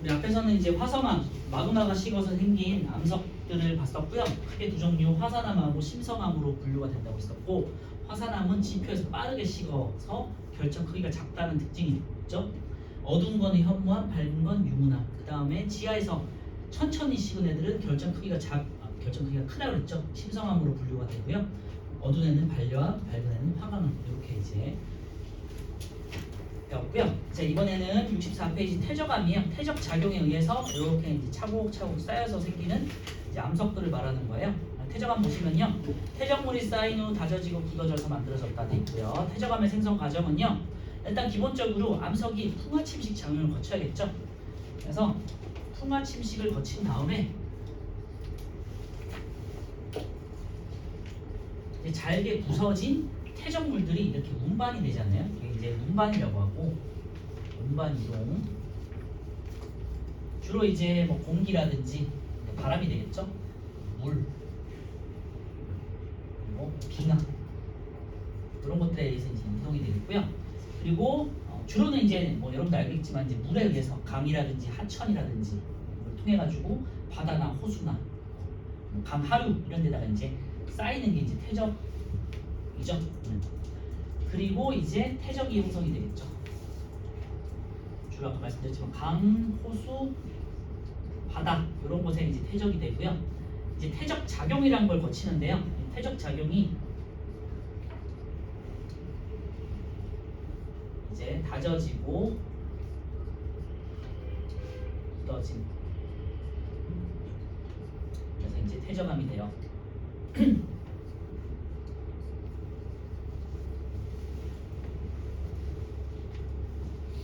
우리 앞에서는 이제 화성암, 마그마가 식어서 생긴 암석들을 봤었고요. 크게 두 종류, 화산암하고 심성암으로 분류가 된다고 했었고, 화산암은 지표에서 빠르게 식어서 결정 크기가 작다는 특징이 있죠. 어두운 건 현무암, 밝은 건 유문암. 그 다음에 지하에서 천천히 식은 애들은 결정 크기가 크다고 그랬죠. 심성암으로 분류가 되고요. 어두운 애는 반려암, 밝은 애는 화강암. 이렇게 이제 배웠고요. 자, 이번에는 64페이지 퇴적암이에요. 퇴적 작용에 의해서 이렇게 이제 차곡차곡 쌓여서 생기는 이제 암석들을 말하는 거예요. 퇴적암 보시면요, 퇴적물이 쌓인 후 다져지고 굳어져서 만들어졌다 돼 있고요. 퇴적암의 생성 과정은요, 일단 기본적으로 암석이 풍화 침식 작용을 거쳐야겠죠. 그래서 풍화 침식을 거친 다음에 이제 잘게 부서진 퇴적물들이 이렇게 운반이 되잖아요. 이게 이제 운반이라고 하고, 운반 이동. 주로 이제 뭐 공기라든지 바람이 되겠죠. 물, 그리고 빙하 그런 것들에 의해서 이제 이동이 되겠고요. 그리고 주로는 이제 뭐 여러분도 알겠지만 이제 물에 의해서 강이라든지 하천이라든지 이걸 통해 가지고 바다나 호수나 뭐 강 하류 이런 데다가 이제 쌓이는 게 이제 퇴적이죠. 그리고 이제 퇴적이 형성이 되겠죠. 주로 아까 말씀드렸지만 강, 호수, 바다 이런 곳에 이제 퇴적이 되고요. 이제 퇴적 작용이라는 걸 거치는데요. 퇴적 작용이 이제 다져지고 굳어진, 그래서 이제 퇴적암이 돼요.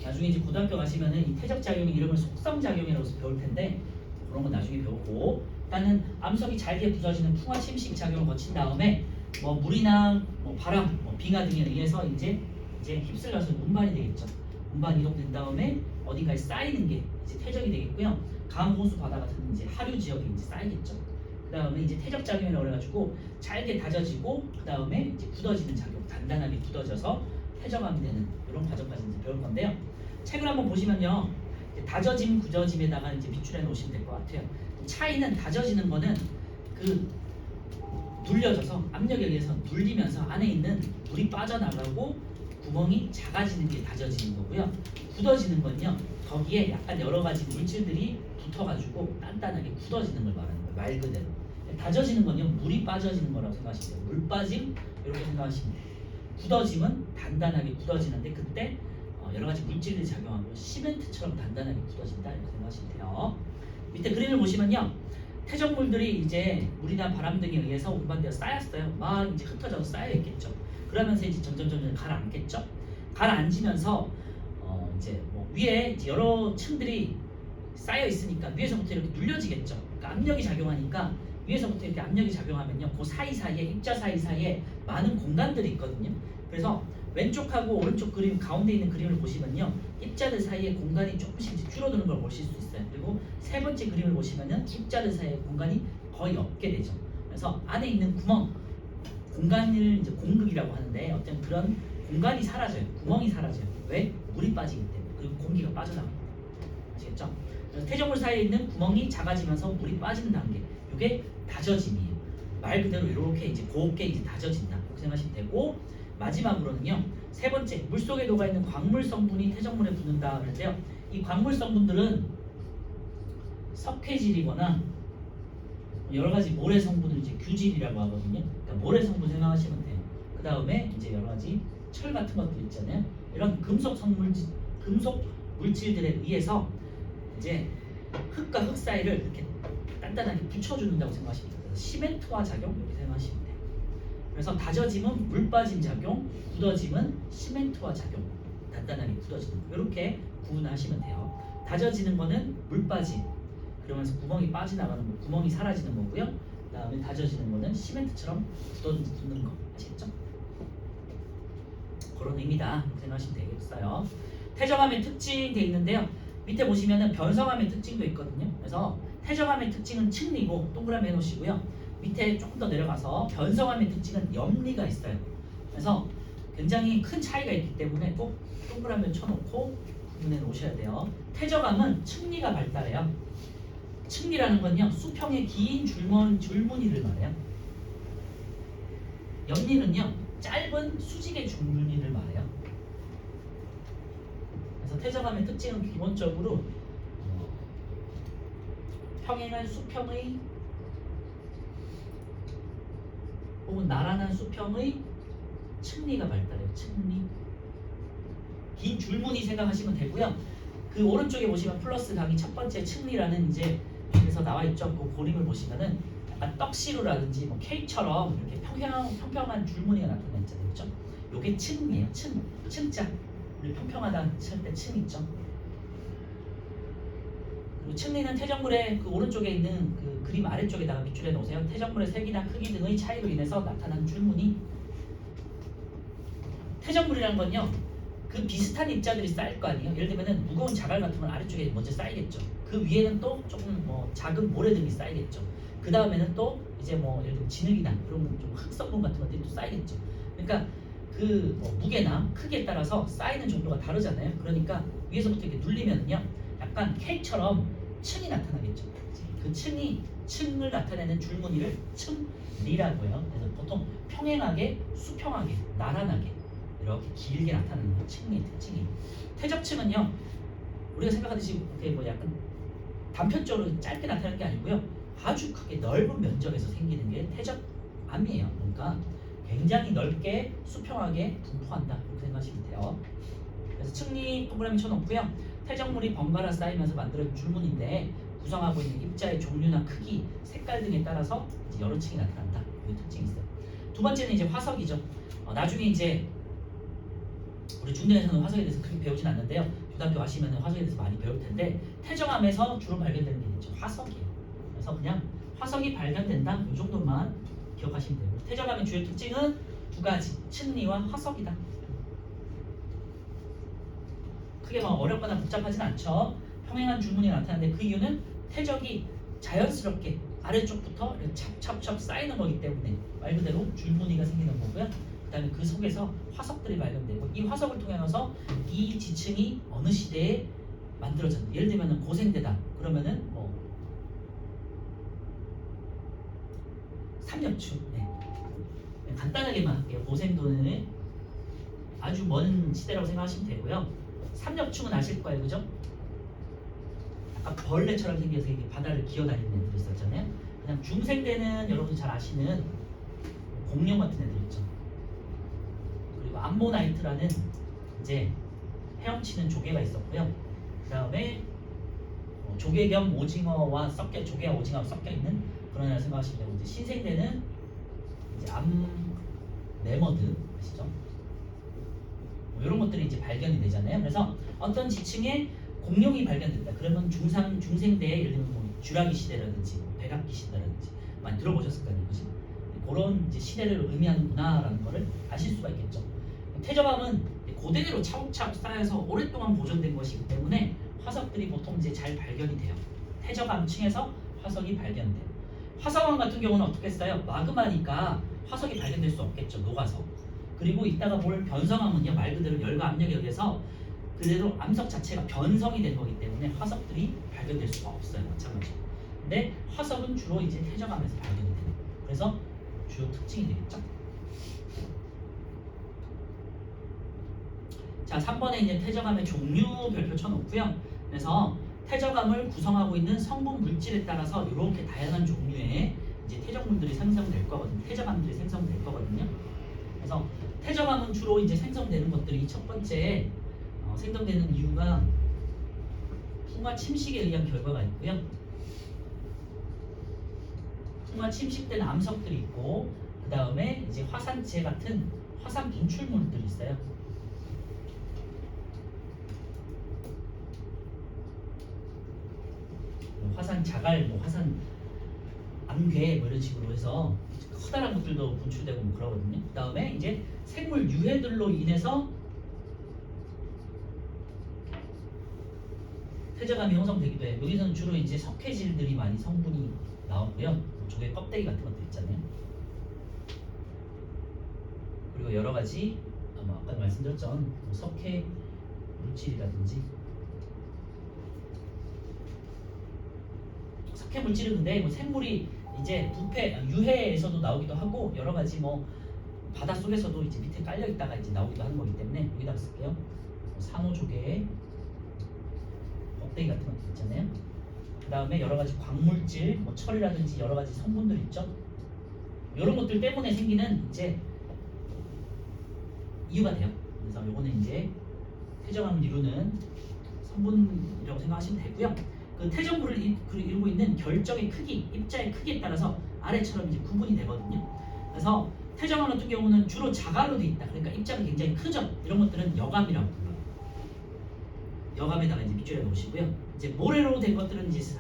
나중에 이제 고등학교 가시면은 이 퇴적 작용의 이름을 속성 작용이라고 해서 배울 텐데, 그런 건 나중에 배우고, 일단은 암석이 잘게 부서지는 풍화 침식 작용을 거친 다음에 뭐 물이나 뭐 바람, 뭐 빙하 등에 의해서 이제 휩쓸려서 운반이 되겠죠. 운반 이동된 다음에 어딘가에 쌓이는 게 이제 퇴적이 되겠고요. 강, 호수, 바다 같은 이제 하류 지역에 이제 쌓이겠죠. 그 다음에 이제 퇴적 작용이라고 해가지고 잘게 다져지고, 그 다음에 이제 굳어지는 작용, 단단하게 굳어져서 퇴적암이 되는 이런 과정까지 이제 배울 건데요. 책을 한번 보시면요, 다져짐, 굳어짐에다가 이제 비출해 놓으시면 될 것 같아요. 차이는 다져지는 거는 그 눌려져서 압력에 의해서 눌리면서 안에 있는 물이 빠져나가고 구멍이 작아지는 게 다져지는 거고요. 굳어지는 건요, 거기에 약간 여러 가지 물질들이 붙어가지고 단단하게 굳어지는 걸 말하는 거예요. 말 그대로. 다져지는 건요, 물이 빠져지는 거라고 생각하시면 돼요. 물 빠짐 이렇게 생각하시면 돼요. 굳어짐은 단단하게 굳어지는데 그때 여러 가지 물질들이 작용하고 시멘트처럼 단단하게 굳어진다 이렇게 생각하시면 돼요. 밑에 그림을 보시면요, 퇴적물들이 이제 물이나 바람 등에 의해서 운반되어 쌓였어요. 막 이제 흩어져서 쌓여 있겠죠. 그러면서 이제 점점 가라앉겠죠. 가라앉으면서 이제 뭐 위에 이제 여러 층들이 쌓여 있으니까 위에서부터 이렇게 눌려지겠죠. 그러니까 압력이 작용하니까 위에서부터 이렇게 압력이 작용하면요, 그 사이사이에, 입자 사이사이에 많은 공간들이 있거든요. 그래서 왼쪽하고 오른쪽 그림 가운데 있는 그림을 보시면요, 입자들 사이에 공간이 조금씩 이제 줄어드는 걸 보실 수 있어요. 그리고 세 번째 그림을 보시면은 입자들 사이에 공간이 거의 없게 되죠. 그래서 안에 있는 구멍, 공간을 이제 공극이라고 하는데 어떤 그런 공간이 사라져요. 구멍이 사라져요. 왜? 물이 빠지기 때문에. 그리고 공기가 빠져나갑니다. 아시겠죠? 그래서 퇴적물 사이에 있는 구멍이 작아지면서 물이 빠지는 단계, 이게 다져짐이에요. 말 그대로 이렇게 이제 곱게 이제 다져진다 이렇게 생각하시면 되고, 마지막으로는요, 세 번째, 물속에 녹아있는 광물 성분이 퇴적물에 붙는다 그랬는데요, 이 광물 성분들은 석회질이거나 여러 가지 모래 성분을 이제 규질이라고 하거든요. 그러니까 모래 성분 생각하시면 돼요. 그 다음에 이제 여러 가지 철 같은 것들 있잖아요. 이런 금속 물질들에 의해서 이제 흙과 흙 사이를 이렇게 단단하게 붙여준다고 생각하시면 돼요. 그래서 시멘트화 작용 이렇게 생각하시면 돼요. 그래서 다져짐은 물 빠짐 작용, 굳어짐은 시멘트화 작용, 단단하게 굳어지는 거. 이렇게 구분하시면 돼요. 다져지는 거는 물 빠짐, 그러면서 구멍이 빠져나가는 거, 구멍이 사라지는 거고요. 그 다음에 다져지는 거는 시멘트처럼 굳는 거. 아시겠죠? 그런 의미다 생각하시면 되겠어요. 퇴적암의 특징 돼 있는데요, 밑에 보시면은 변성암의 특징도 있거든요. 그래서 퇴적암의 특징은 층리고 동그라미 해놓으시고요. 밑에 조금 더 내려가서 변성암의 특징은 염리가 있어요. 그래서 굉장히 큰 차이가 있기 때문에 꼭 동그라미 쳐놓고 구분해 놓으셔야 돼요. 태저감은 층리가 발달해요. 층리라는 건요 수평의 긴 줄무늬를 말해요. 옆니는요 짧은 수직의 줄무늬를 말해요. 그래서 태저감의 특징은 기본적으로 평행한 수평의 혹은 나란한 수평의 층리가 발달해요. 층리. 긴 줄무늬 생각하시면 되고요. 그 오른쪽에 보시면 플러스 강의 첫 번째 층리라는 이제 여기서 나와 있죠. 그 그림을 보시면은 약간 떡시루라든지 뭐 K처럼 이렇게 평평한 줄무늬가 나타나 있잖아요. 그렇죠? 요게 층이에요. 층자. 우리 평평하다 칠 때 층 있죠. 그리고 층리는 태적물의 그 오른쪽에 있는 그 그림 아래쪽에다가 밑줄에 놓으세요. 태적물의 색이나 크기 등의 차이로 인해서 나타나는 줄무늬. 태적물이라는 건요. 그 비슷한 입자들이 쌓일 거 아니에요. 예를 들면은 무거운 자갈 같은 건 아래쪽에 먼저 쌓이겠죠. 그 위에는 또 조금 뭐 작은 모래등이 쌓이겠죠. 그 다음에는 또 이제 뭐 예를 들면 진흙이나 그런 좀 흙성분 같은 것들이 또 쌓이겠죠. 그러니까 그 뭐 무게나 크기에 따라서 쌓이는 정도가 다르잖아요. 그러니까 위에서부터 이렇게 눌리면요, 약간 K처럼 층이 나타나겠죠. 그 층을 나타내는 줄무늬를 층리라고 해요. 그래서 보통 평행하게, 수평하게, 나란하게 이렇게 길게 나타나는 게 층리의 특징이에요. 태적층은요, 우리가 생각하듯이 이렇게 뭐 약간 단편적으로 짧게 나타나는 게 아니고요, 아주 크게 넓은 면적에서 생기는 게 태적암이에요. 그러니까 굉장히 넓게 수평하게 분포한다 이렇게 생각하시면 돼요. 그래서 층리 동그라미 쳐놓고요. 태적물이 번갈아 쌓이면서 만들어진 줄무늬인데 구성하고 있는 입자의 종류나 크기, 색깔 등에 따라서 이제 여러 층이 나타난다. 이 특징이 있어요. 두 번째는 이제 화석이죠. 나중에 이제 우리 중대에서는 화석에 대해서 크게 배우진 않는데요. 고등학교 가시면 화석에 대해서 많이 배울 텐데 태적암에서 주로 발견되는 게 있죠. 화석이에요. 그래서 그냥 화석이 발견된다 이 정도만 기억하시면 돼요. 태적암의 주요 특징은 두 가지, 층리와 화석이다. 크게 막 어렵거나 복잡하진 않죠. 평행한 줄무늬가 나타나는데 그 이유는 태적이 자연스럽게 아래쪽부터 이렇게 찹찹찹 쌓이는 거기 때문에 말 그대로 줄무늬가 생기는 거고요. 그 다음에 그 속에서 화석들이 발견되고 이 화석을 통해서 이 지층이 어느 시대에 만들어졌는지, 예를 들면 고생대다 그러면은 뭐 삼엽충, 네. 간단하게만 할게요. 고생도는 아주 먼 시대라고 생각하시면 되고요. 삼엽충은 아실 거예요, 그죠? 약간 벌레처럼 생겨서 이게 바다를 기어다니는 애들이 있었잖아요. 그냥 중생대는 여러분이 잘 아시는 공룡 같은 애들 있죠. 그리고 암모나이트라는 이제 헤엄치는 조개가 있었고요. 그 다음에 조개 겸 오징어와 조개와 오징어가 섞여 있는 그런 애를 생각하시면 되고, 이제 신생대는 이제 암네머드 아시죠? 이런 것들이 이제 발견이 되잖아요. 그래서 어떤 지층에 공룡이 발견됐다. 그러면 중생대에 예를 들면 뭐 쥐라기 시대라든지 백악기 시대라든지 많이 들어보셨을 거 아니에요, 그지? 그런 이제 시대를 의미하는구나라는 것을 아실 수가 있겠죠. 태저암은 고대대로 차곡차곡 쌓여서 오랫동안 보존된 것이기 때문에 화석들이 보통 이제 잘 발견이 돼요. 태저암층에서 화석이 발견돼요. 화성암 같은 경우는 어떻게 써요? 마그마니까 화석이 발견될 수 없겠죠, 녹아서. 그리고 이따가 볼 변성암은요, 말 그대로 열과 압력에 의해서 그대로 암석 자체가 변성이 된 거기 때문에 화석들이 발견될 수가 없어요. 마찬가지로. 근데 화석은 주로 이제 태저암에서 발견이 되는 거예요. 그래서 주요 특징이 되겠죠. 자, 3번에 이제 태저암의 종류 별표 쳐놓고요. 그래서 태저암을 구성하고 있는 성분 물질에 따라서 이렇게 다양한 종류의 이제 태적물들이 생성될 거거든요. 태저암들이 생성될 거거든요. 그래서 태저암은 주로 이제 생성되는 것들이 첫 번째 생성되는 이유가 풍화 침식에 의한 결과가 있고요. 풍화 침식된 암석들이 있고, 그 다음에 이제 화산재 같은 화산 분출물들이 있어요. 화산 자갈, 뭐 화산 암괴 뭐 이런 식으로 해서 커다란 것들도 분출되고 뭐 그러거든요. 그 다음에 이제 생물 유해들로 인해서 태저암이 형성되기도 해요. 여기서는 주로 이제 석회질들이 많이 성분이 나오고요. 조개 껍데기 같은 것들 있잖아요. 그리고 여러 가지 아까 말씀드렸던 석회 물질이라든지 석회 물질은 근데 뭐 샘물이 이제 유해에서도 나오기도 하고 여러 가지 뭐 바다 속에서도 이제 밑에 깔려 있다가 이제 나오기도 하는 거기 때문에 여기다가 쓸게요. 산호조개 껍데기 같은 것도 있잖아요. 그 다음에 여러 가지 광물질, 뭐 철이라든지 여러 가지 성분들 있죠. 이런 것들 때문에 생기는 이제 이유가 돼요. 그래서 요거는 이제 태정암을 이루는 성분이라고 생각하시면 되고요. 그 태정물을 이루고 있는 결정의 크기, 입자의 크기에 따라서 아래처럼 이제 구분이 되거든요. 그래서 태정암 같은 경우는 주로 자갈로 돼 있다. 그러니까 입자가 굉장히 크죠. 이런 것들은 여감이라고 불러요. 여감에다가 이제 밑줄에 놓으시고요. 이제 모래로 된 것들은 이제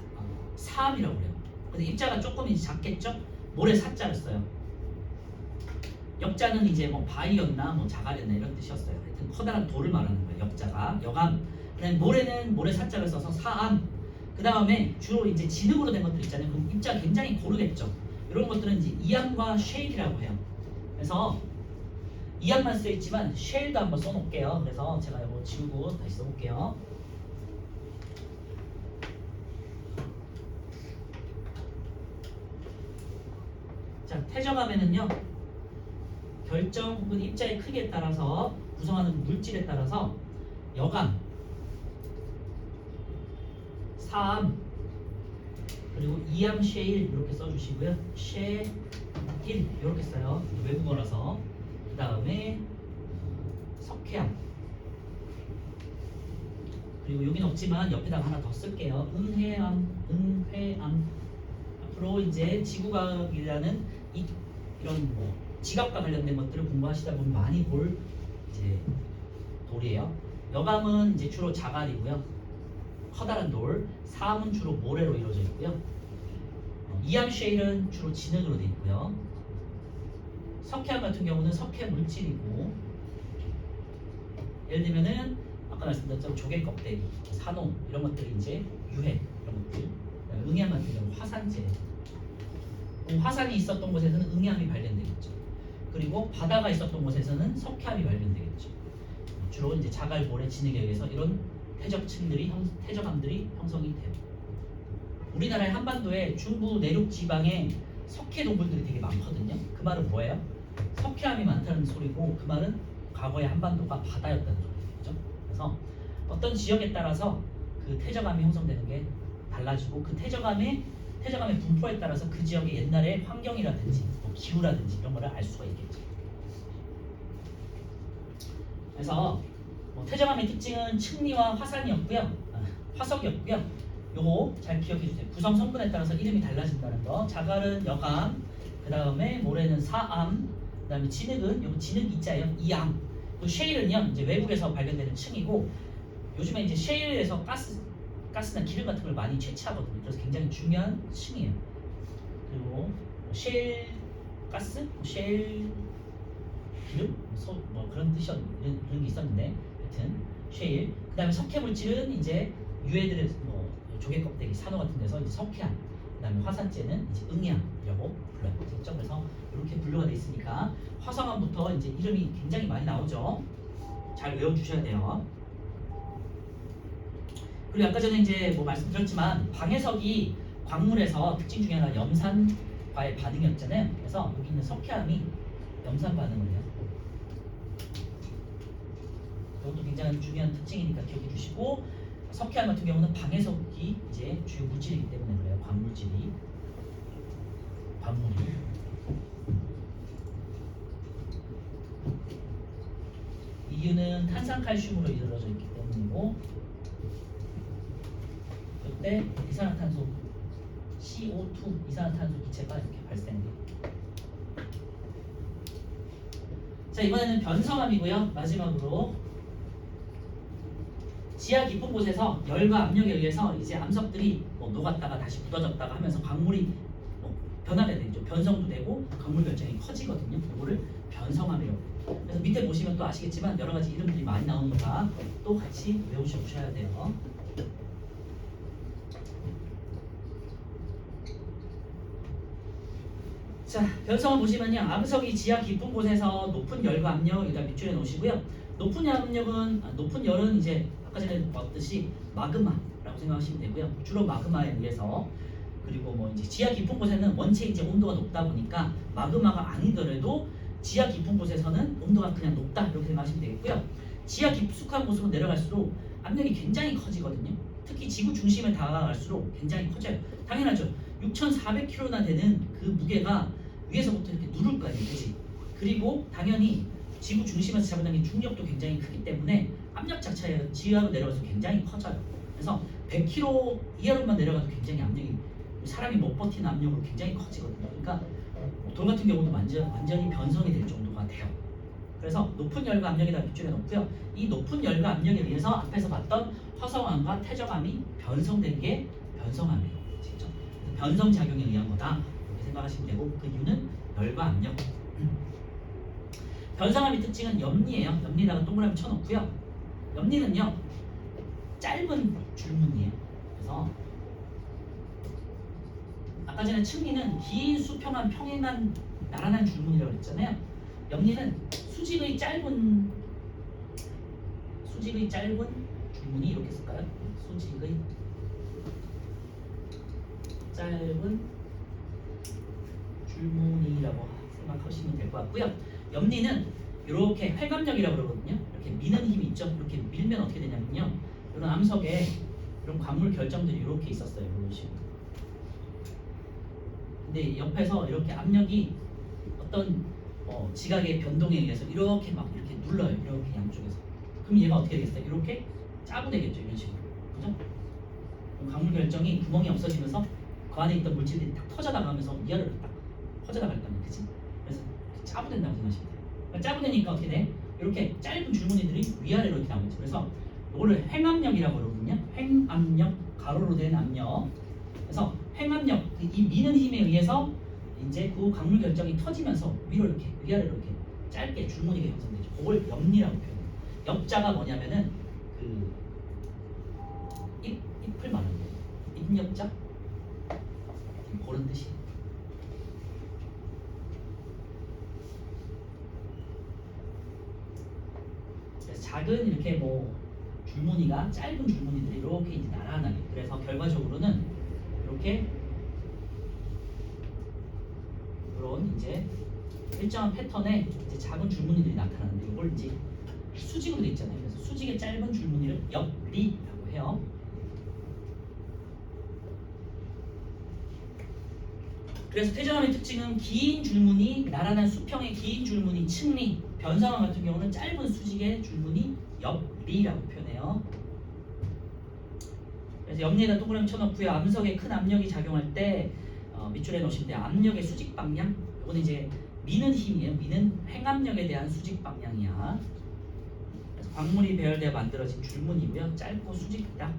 사암이라고 그래요. 근데 입자가 조금 이제 작겠죠. 모래 사자를 써요. 역자는 이제 뭐 바위였나 뭐 자갈이었나 이런 뜻이었어요. 하여튼 커다란 돌을 말하는 거예요. 역자가 여감. 그다음에 모래는 모래 사자를 써서 사암. 그 다음에 주로 이제 진흙으로 된 것들 있잖아요. 그럼 입자가 굉장히 고르겠죠. 이런 것들은 이제 이암과 쉐일이라고 해요. 그래서 이암만 쓰여 있지만 쉐일도 한번 써놓을게요. 그래서 제가 이거 지우고 다시 써볼게요. 자, 태정암에는요 결정 혹은 입자의 크기에 따라서 구성하는 물질에 따라서 여감, 사암, 그리고 이암 쉐일 이렇게 써주시고요. 쉐일 이렇게 써요. 외국어라서. 그 다음에 석회암, 그리고 여긴 없지만 옆에다가 하나 더 쓸게요. 은회암. 앞으로 이제 지구과학이라는 이런 뭐 지각과 관련된 것들을 공부하시다 보면 많이 볼 이제 돌이에요. 여감은 이제 주로 자갈이고요. 커다란 돌. 사암은 주로 모래로 이루어져 있고요. 이암 쉐일은 주로 진흙으로 되어 있고요. 석회암 같은 경우는 석회 물질이고, 예를 들면은 아까 말씀드렸던 조개 껍데기, 산호 이런 것들이 이제 유해 이런 것들. 응암 같은 경우 화산재. 화산이 있었던 곳에서는 응암이 발견되겠죠. 그리고 바다가 있었던 곳에서는 석회암이 발견되겠죠. 주로 이제 자갈, 모래, 진흙에 의해서 이런 태적암들이 형성이 돼요. 우리나라의 한반도에 중부 내륙 지방에 석회 동굴들이 되게 많거든요. 그 말은 뭐예요? 석회암이 많다는 소리고, 그 말은 과거의 한반도가 바다였다는 소리죠. 그래서 어떤 지역에 따라서 그 태적암이 형성되는 게 달라지고, 그 태적암의 분포에 따라서 그 지역의 옛날의 환경이라든지 뭐 기후라든지 이런 거를 알 수가 있겠죠. 그래서 태적암의 특징은 층리와 화석이었고요. 요거 잘 기억해 주세요. 구성 성분에 따라서 이름이 달라진다는 거. 자갈은 여감, 그 다음에 모래는 사암, 그 다음에 진흙은 요거 진흙 이자예요. 이암. 또 쉐일은요 이제 외국에서 발견되는 층이고, 요즘에 이제 쉐일에서 가스나 기름 같은 걸 많이 채취하거든요. 그래서 굉장히 중요한 층이에요. 그리고 쉐일 가스, 쉐일 기름, 뭐 그런 그런 게 있었는데, 하여튼 쉐일. 그다음에 석회 물질은 이제 유해들의 뭐 조개 껍데기, 산호 같은 데서 이제 석회암. 그다음에 화산재는 이제 응암이라고 불러요. 그렇죠? 그래서 이렇게 분류가 돼 있으니까 화성암부터 이제 이름이 굉장히 많이 나오죠. 잘 외워주셔야 돼요. 그리고 아까 전에 이제 뭐 말씀드렸지만 방해석이 광물에서 특징 중에 하나 염산과의 반응이었잖아요. 그래서 여기 있는 석회암이 염산 반응을 해요. 이것도 굉장히 중요한 특징이니까 기억해 주시고, 석회암 같은 경우는 방해석이 이제 주요 물질이기 때문에 그래요. 광물이. 이유는 탄산칼슘으로 이루어져 있기 때문이고, 이때 이산화탄소 CO2 이산화탄소 기체가 이렇게 발생돼요. 자, 이번에는 변성암이고요. 마지막으로 지하 깊은 곳에서 열과 압력에 의해서 이제 암석들이 뭐 녹았다가 다시 굳어졌다가 하면서 광물이 뭐 변하게 되죠. 변성도 되고 광물 결정이 커지거든요. 이거를 변성암이라고 해요. 그래서 밑에 보시면 또 아시겠지만 여러 가지 이름들이 많이 나오니까 또 같이 외우셔야 돼요. 자, 변성을 보시면요, 암석이 지하 깊은 곳에서 높은 열과 압력 여기다 밑줄에 놓으시고요. 높은 열은 이제 아까 전에 봤듯이 마그마라고 생각하시면 되고요. 주로 마그마에 의해서 그리고 뭐 이제 지하 깊은 곳에는 원체 이제 온도가 높다 보니까 마그마가 아니더라도 지하 깊은 곳에서는 온도가 그냥 높다 이렇게 생각하시면 되겠고요. 지하 깊숙한 곳으로 내려갈수록 압력이 굉장히 커지거든요. 특히 지구 중심에 다가갈수록 굉장히 커져요. 당연하죠. 6,400kg나 되는 그 무게가 위에서부터 이렇게 누를 거예요. 그지? 그리고 당연히 지구 중심에서 잡아당긴 중력도 굉장히 크기 때문에 압력 자체가 지하로 내려가서 굉장히 커져요. 그래서 100kg 이하로만 내려가도 굉장히 압력이 사람이 못 버티는 압력으로 굉장히 커지거든요. 그러니까 돌 같은 경우도 완전히 변성이 될 정도가 돼요. 그래서 높은 열과 압력에다 밑줄에 놓고요. 이 높은 열과 압력에 의해서 앞에서 봤던 화성암과 태저암이 변성된 게 변성암이에요. 직접 변성 작용에 의한 거다 이렇게 생각하시면 되고 그 이유는 열과 압력. 변성암의 특징은 염리예요. 염리에다가 동그라미 쳐놓고요. 염리는요 짧은 줄무늬예요. 그래서 아까 전에 층리는 긴 수평한 평행한 나란한 줄무늬라고 했잖아요. 염리는 수직의 짧은 줄무늬 이렇게 쓸까요? 수직의 짧은 줄무늬라고 생각하시면 될 것 같고요. 염리는 이렇게 활감력이라고 그러거든요. 이렇게 미는 힘이 있죠. 이렇게 밀면 어떻게 되냐면요. 이런 암석에 이런 광물 결정들이 이렇게 있었어요. 이런 식으로. 근데 옆에서 이렇게 압력이 어떤 지각의 변동에 의해서 이렇게 눌러요. 이렇게 양쪽에서. 그럼 얘가 어떻게 되겠어요? 이렇게 짜부되겠죠. 이런 식으로. 그죠? 광물 결정이 구멍이 없어지면서 그 안에 있던 물질들이 딱 터져나가면서 위아래로 딱 퍼져나갈 거 아니에요. 그치? 그래서 짜부된다고 생각하시면 돼요. 그러니까 짜부되니까 어떻게 돼? 이렇게 짧은 줄무늬들이 위아래로 이렇게 나오죠. 그래서 이거를 횡압력이라고 그러거든요. 횡압력, 가로로 된 압력. 그래서 횡압력, 이 미는 힘에 의해서 이제 그 광물 결정이 터지면서 위로 이렇게 위아래로 이렇게 짧게 줄무늬가 형성되죠. 그걸 염리라고 표현해요. 엽자가 뭐냐면은 그 잎을 말하는 거예요. 잎엽자 그런 뜻이에요. 그래서 작은 이렇게 뭐 줄무늬가 짧은 줄무늬들이 이렇게 이제 나란하게 그래서 결과적으로는 이렇게 이런 이제 일정한 패턴에 이제 작은 줄무늬들이 나타나는데 이걸 이제 수직으로 돼 있잖아요. 그래서 수직의 짧은 줄무늬를 엽리라고 해요. 그래서 퇴전암의 특징은 긴 줄무늬, 나란한 수평의 긴 줄무늬, 층리, 변성암 같은 경우는 짧은 수직의 줄무늬 엽리라고 표현해요. 그래서 염리에다 동그라미 쳐놓고요. 암석에 큰 압력이 작용할 때 밑줄에 놓으시면 돼요. 압력의 수직 방향. 이거는 이제 미는 힘이에요. 미는 횡압력에 대한 수직 방향이야. 그래서 광물이 배열되어 만들어진 줄무늬고요. 짧고 수직이다.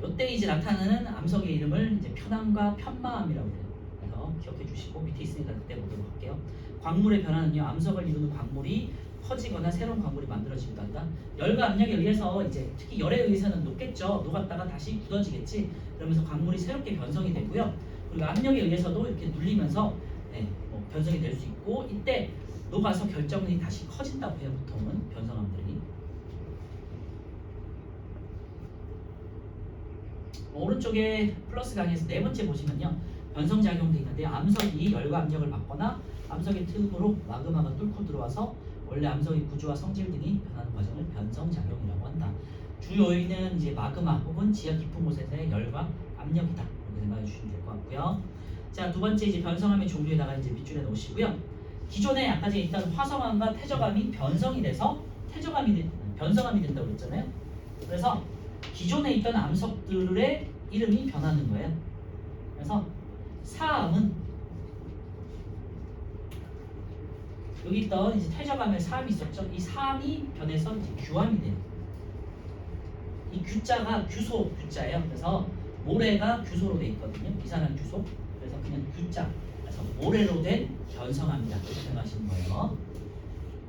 이때 이제 나타나는 암석의 이름을 이제 편암과 편마암이라고 해요. 그래서 기억해 주시고 밑에 있으니까 그때 보도록 할게요. 광물의 변화는요. 암석을 이루는 광물이 커지거나 새로운 광물이 만들어지기도 한다. 열과 압력에 의해서 이제 특히 열에 의해서는 녹겠죠. 녹았다가 다시 굳어지겠지. 그러면서 광물이 새롭게 변성이 되고요. 그리고 압력에 의해서도 이렇게 눌리면서 변성이 될 수 있고 이때 녹아서 결정이 다시 커진다고 해요. 보통은 변성암들이. 오른쪽에 플러스 강의에서 네 번째 보시면요. 변성작용도 있는데 암석이 열과 압력을 받거나 암석의 틈으로 마그마가 뚫고 들어와서 원래 암석의 구조와 성질 등이 변하는 과정을 변성작용이라고 한다. 주 요인은 이제 마그마 혹은 지하 깊은 곳에서의 열과 압력이다. 이렇게 생각해 주시면 될 것 같고요. 자, 두 번째 이제 변성암의 종류에다가 이제 밑줄에 놓으시고요. 기존에 아까 전에 있던 화성암과 태저암이 변성이 돼서 변성암이 된다고 그랬잖아요. 그래서 기존에 있던 암석들의 이름이 변하는 거예요. 그래서 사암은 여기 있던 이제 태저암에 사암이 있었죠. 이 사암이 변해서 이제 규암이 돼요. 이 규자가 규소 규자예요. 그래서 모래가 규소로 돼 있거든요. 비산한 규소. 그래서 그냥 규자. 그래서 모래로 된 변성암이다. 이렇게 생각하시는 거예요.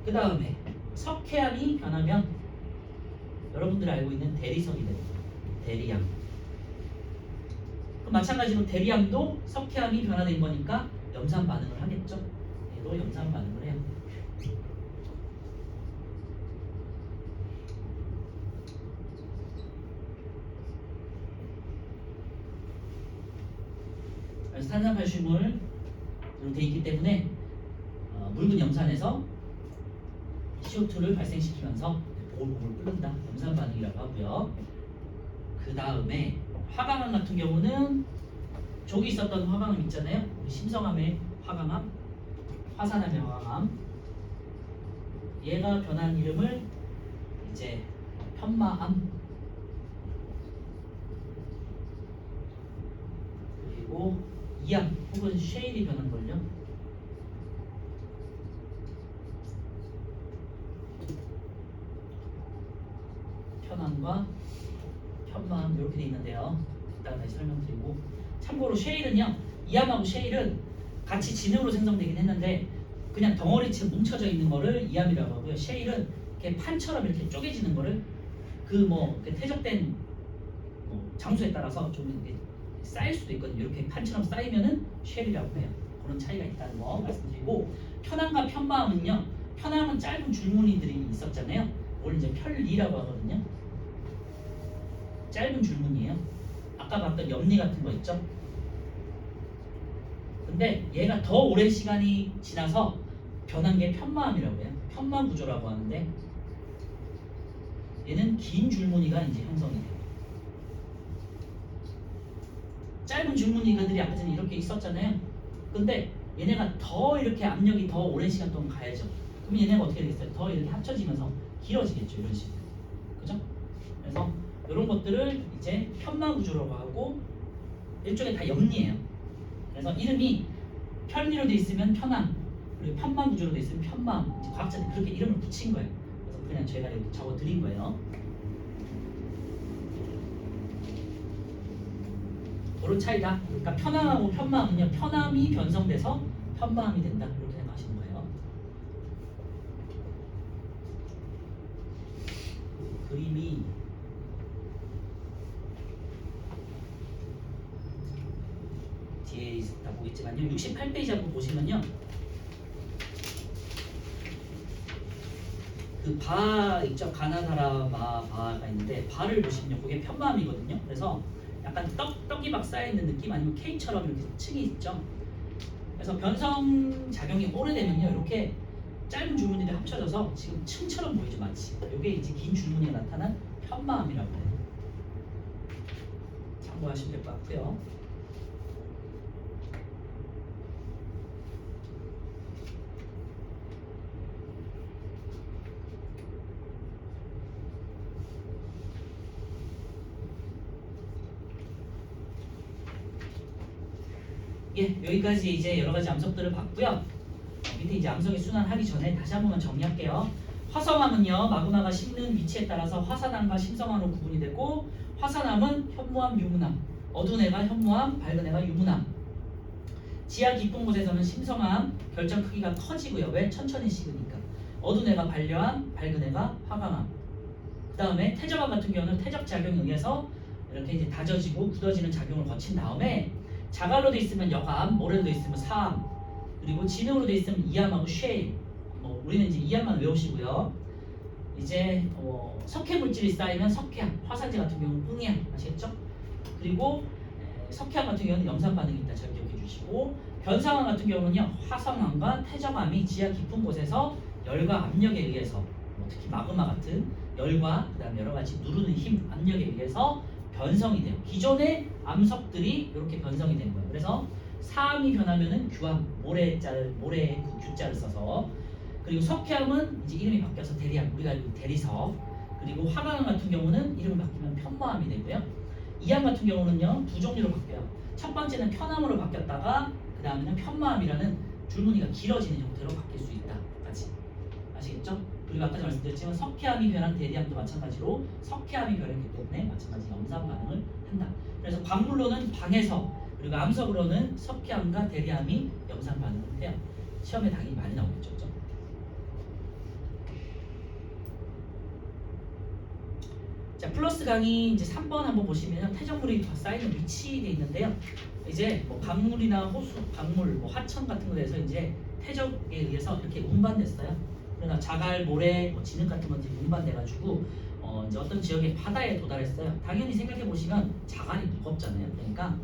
그 다음에 석회암이 변하면 여러분들이 알고 있는 대리석이 됩니다. 대리암. 그럼 마찬가지로 대리암도 석회암이 변화된 거니까 염산 반응을 하겠죠. 얘도 염산 반응을 해요. 그래서 탄산칼슘으로 돼 있기 때문에 묽은 염산에서 CO2를 발생시키면서 보글보글 끓는다. 염산 반응이라고 하고요. 그 다음에 화강암 같은 경우는 저기 있었던 화강암 있잖아요. 우리 심성암의 화강암, 화산암의 화강암. 얘가 변한 이름을 이제 편마암, 그리고 이암 혹은 쉐일이 변한 걸요. 편암과 편마암 이렇게 돼 있는데요. 이따가 다시 설명드리고, 참고로 쉐일은요, 이암하고 쉐일은 같이 진흙으로 생성되긴 했는데 그냥 덩어리처럼 뭉쳐져 있는 거를 이암이라고 하고요. 쉐일은 이렇게 판처럼 이렇게 쪼개지는 거를 퇴적된 장소에 따라서 좀 이렇게 쌓일 수도 있거든요. 이렇게 판처럼 쌓이면은 쉐일이라고 해요. 그런 차이가 있다는 거 말씀드리고, 편암과 편마암은요, 편암은 짧은 줄무늬들이 있었잖아요. 오늘 이제 편리라고 하거든요. 짧은 줄무늬예요. 아까 봤던 염리 같은 거 있죠? 근데 얘가 더 오랜 시간이 지나서 변한 게 편마암이라고 해요. 편마 구조라고 하는데 얘는 긴 줄무늬가 이제 형성이 돼요. 짧은 줄무늬들이 아까 전에 이렇게 있었잖아요. 근데 얘네가 더 이렇게 압력이 더 오랜 시간 동안 가야죠. 그럼 얘네가 어떻게 되겠어요? 더 이렇게 합쳐지면서 길어지겠죠. 이런 식으로. 그죠? 그래서 이런 것들을 이제 편마 구조라고 하고, 일종의 다 염리예요. 그래서 이름이 편리로 돼 있으면 편암, 그리고 편마 구조로 돼 있으면 편마암. 이제 과학자들이 그렇게 이름을 붙인 거예요. 그래서 그냥 제가 여기 적어 드린 거예요. 그런 차이다. 그러니까 편암하고 편마암은요, 편암이 변성돼서 편마암이 된다. 이렇게 생각하시는 거예요. 그림이 뒤에 있다 보겠지만요, 68페이지 한번 보시면요, 그 바 있죠? 가나다라 바가 있는데, 바를 보시면요, 그게 편마암이거든요. 그래서 약간 떡이 막 쌓여있는 느낌, 아니면 K처럼 이렇게 층이 있죠. 그래서 변성 작용이 오래되면요, 이렇게 짧은 줄무늬들이 합쳐져서 지금 층처럼 보이죠, 마치. 이게 이제 긴 줄무늬가 나타난 편마암이라고 해요. 참고하시면 될 것 같고요. 예, 여기까지 이제 여러 가지 암석들을 봤고요. 밑에 이제 암석의 순환하기 전에 다시 한 번만 정리할게요. 화성암은요, 마그마가 식는 위치에 따라서 화산암과 심성암으로 구분이 되고, 화산암은 현무암, 유문암, 어두운 애가 현무암, 밝은 애가 유문암. 지하 깊은 곳에서는 심성암 결정 크기가 커지고요. 왜? 천천히 식으니까. 어두운 애가 반려암, 밝은 애가 화강암. 그 다음에 태적암 같은 경우는 태적 작용에 의해서 이렇게 이제 다져지고 굳어지는 작용을 거친 다음에, 자갈로 돼 있으면 역암, 모래로 돼 있으면 사암, 그리고 진흙으로 돼 있으면 이암하고 쉐일. 우리는 이제 이암만 외우시고요. 이제 석회 물질이 쌓이면 석회암, 화산재 같은 경우는 응이암, 아시겠죠? 그리고 석회암 같은 경우는 염산 반응이 있다. 잘 기억해 주시고, 변성암 같은 경우는요, 화성암과 태적암이 지하 깊은 곳에서 열과 압력에 의해서, 특히 마그마 같은 열과 그다음에 여러 가지 누르는 힘, 압력에 의해서 변성이 돼요. 기존의 암석들이 이렇게 변성이 된 거예요. 그래서 사암이 변하면은 규암, 모래의 그 규자를 써서, 그리고 석회암은 이제 이름이 바뀌어서 대리암, 우리가 알고 대리석, 그리고 화강암 같은 경우는 이름이 바뀌면 편마암이 되고요. 이암 같은 경우는요, 두 종류로 바뀌어요. 첫 번째는 편암으로 바뀌었다가 그 다음에는 편마암이라는 줄무늬가 길어지는 형태로 바뀔 수 있다까지. 아시겠죠? 그리고 아까 말씀드렸지만 석회암이 변한 대리암도 마찬가지로 석회암이 변했기 때문에 마찬가지 염산 반응을 한다. 그래서 광물로는 방해석, 그리고 암석으로는 석회암과 대리암이 염산 반응을 해요. 시험에 당연히 많이 나오겠죠. 그죠? 자, 플러스 강의 이제 3번 한번 보시면 태적물이 쌓이는 위치돼 있는데요. 이제 강물이나 호수, 강물, 하천 같은 거에서 이제 태적에 의해서 이렇게 운반됐어요. 그러나 자갈, 모래, 진흙 같은 것들이 운반돼가지고 이제 어떤 지역의 바다에 도달했어요. 당연히 생각해 보시면 자갈이 무겁잖아요. 그러니까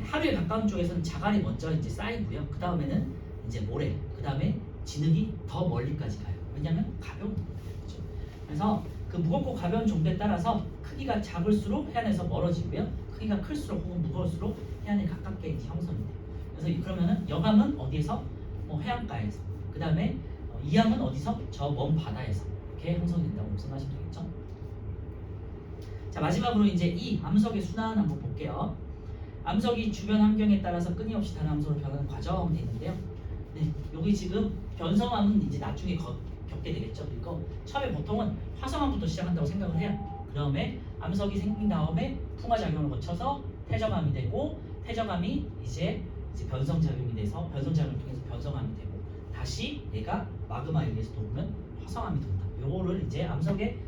하류에 가까운 쪽에서는 자갈이 먼저 이제 쌓이고요. 그 다음에는 이제 모래, 그 다음에 진흙이 더 멀리까지 가요. 왜냐하면 가벼운 거예요. 그렇죠? 그래서 그 무겁고 가벼운 정도에 따라서 크기가 작을수록 해안에서 멀어지고요. 크기가 클수록 혹은 무거울수록 해안에 가깝게 이제 형성이 돼요. 그래서 그러면은 여감은 어디에서? 해안가에서. 그 다음에 이암은 어디서? 저 먼 바다에서. 이렇게 형성이 된다고 생각하시면 되겠죠. 자, 마지막으로 이제 이 암석의 순환 한번 볼게요. 암석이 주변 환경에 따라서 끊임없이 다른 암석으로 변하는 과정이 되는데요. 네, 여기 지금 변성암은 이제 나중에 겪게 되겠죠. 그리고 처음에 보통은 화성암부터 시작한다고 생각을 해요. 그 다음에 암석이 생긴 다음에 풍화작용을 거쳐서 퇴적암이 되고, 퇴적암이 이제 변성작용이 돼서 변성작용을 통해서 변성암이 되고, 다시 얘가 마그마에 의해서 녹으면 화성암이 된다. 요거를 이제 암석의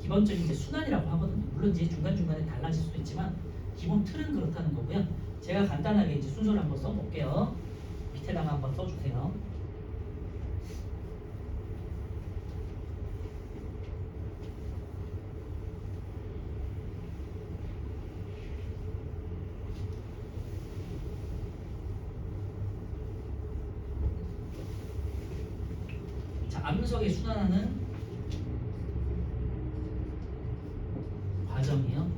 기본적인 이제 순환이라고 하거든요. 물론 이제 중간중간에 달라질 수도 있지만 기본 틀은 그렇다는 거고요. 제가 간단하게 이제 순서를 한번 써볼게요. 밑에다가 한번 써주세요. 자, 암석에 순환하는 과정이요.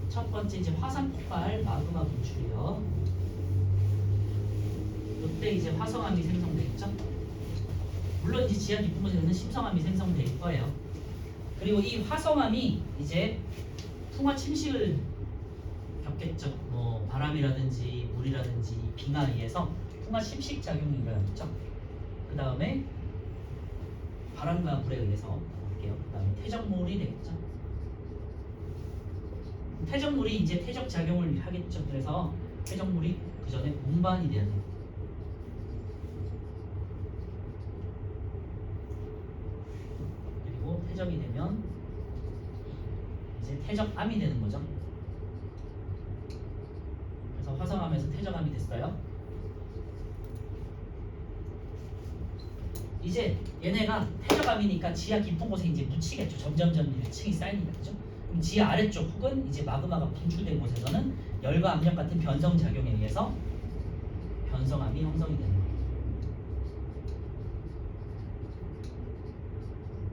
첫 번째 이제 화산 폭발 마그마 분출이요. 이때 이제 화성암이 생성되겠죠. 물론 이제 지하 깊은 곳에는 심성암이 생성될 거예요. 그리고 이 화성암이 이제 풍화 침식을 겪겠죠. 뭐 바람이라든지 물이라든지 빙하에 의해서 풍화 침식 작용이 일어나겠죠. 그 다음에 바람과 물에 의해서 볼게요. 그 다음에 퇴적물이 되겠죠. 퇴적물이 이제 퇴적 작용을 하겠죠. 그래서 퇴적물이 그 전에 운반이 돼야 돼요. 그리고 퇴적이 되면 이제 퇴적암이 되는 거죠. 그래서 화성암에서 퇴적암이 됐어요. 이제 얘네가 퇴적암이니까 지하 깊은 곳에 이제 묻히겠죠. 점점점 층이 쌓이니까, 그죠? 그럼 지하 아래쪽 혹은 이제 마그마가 분출된 곳에서는 열과 압력 같은 변성 작용에 의해서 변성암이 형성이 되는 거예요.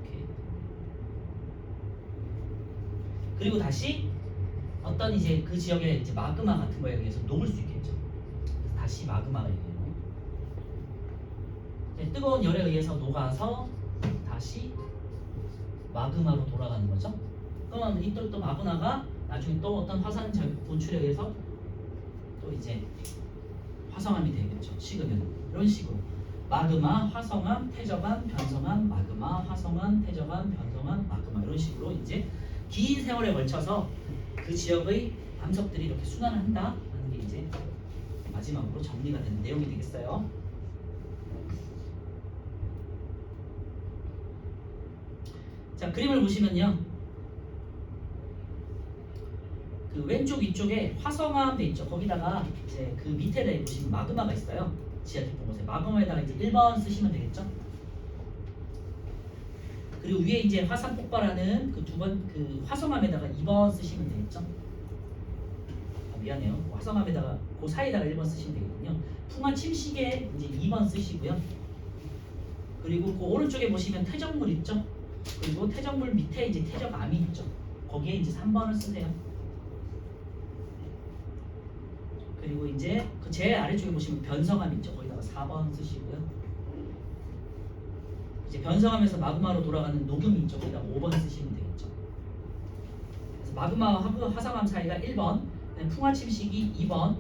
이렇게. 그리고 다시 어떤 이제 그 지역의 이제 마그마 같은 거에 의해서 녹을 수 있겠죠. 그래서 다시 마그마가 있네요. 뜨거운 열에 의해서 녹아서 다시 마그마로 돌아가는 거죠. 그러면 이 또 마그마가 나중에 또 어떤 화산 분출에 의해서 또 이제 화성암이 되겠죠. 식으면 이런 식으로 마그마, 화성암, 퇴적암, 변성암, 마그마, 화성암, 퇴적암, 변성암, 마그마 이런 식으로 이제 긴 세월에 걸쳐서 그 지역의 암석들이 이렇게 순환을 한다는 게 이제 마지막으로 정리가 된 내용이 되겠어요. 자, 그림을 보시면요. 그 왼쪽 위쪽에 화성암 돼 있죠. 거기다가 이제 그 밑에 보시면 마그마가 있어요. 지하 깊은 곳에 마그마에다가 이제 1번 쓰시면 되겠죠. 그리고 위에 이제 화산 폭발하는 그 그 화성암에다가 2번 쓰시면 되겠죠. 미안해요. 화성암에다가 그 사이에다가 1번 쓰시면 되거든요. 풍화 침식에 이제 2번 쓰시고요. 그리고 그 오른쪽에 보시면 퇴적물 있죠. 그리고 퇴적물 밑에 이제 퇴적암이 있죠. 거기에 이제 3번을 쓰세요. 그리고 이제 그 제일 아래쪽에 보시면 변성암 있죠. 거기다가 4번 쓰시고요. 이제 변성암에서 마그마로 돌아가는 녹음이 있죠. 거기다가 5번 쓰시면 되겠죠. 그래서 마그마와 화성암 사이가 1번, 풍화 침식이 2번,